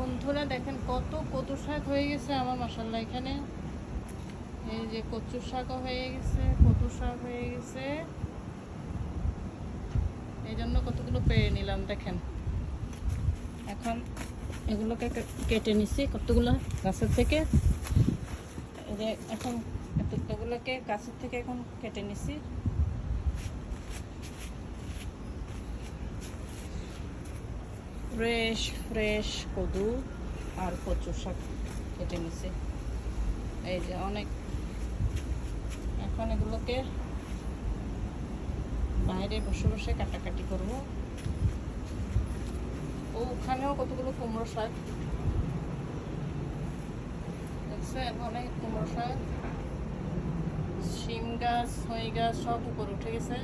বন্ধুরা দেখেন কত কচু শাক হয়ে গেছে আমার মাশাআল্লাহ। এখানে এই যে কচু শাকও হয়ে গেছে, কচু শাক হয়ে গেছে, এই জন্য কতগুলো পেয়ে নিলাম দেখেন। এখন এগুলোকে কেটে নিছি কতগুলো গাছের থেকে। এই যে এখন এগুলোকে গাছের থেকে এখন কেটে নিছি। ফ্রেশ ফ্রেশ কদু আর কচু শাক কেটে নিছি। এই যে অনেক, এখন এগুলোকে বাইরে বসে বসে কাটাকাটি করব। ওখানেও কতগুলো কুমড়ো শাক দেখছেন, অনেক কুমড়ো শাক, শিম গাছ, ছই গাছ সব উপরে উঠে গেছে।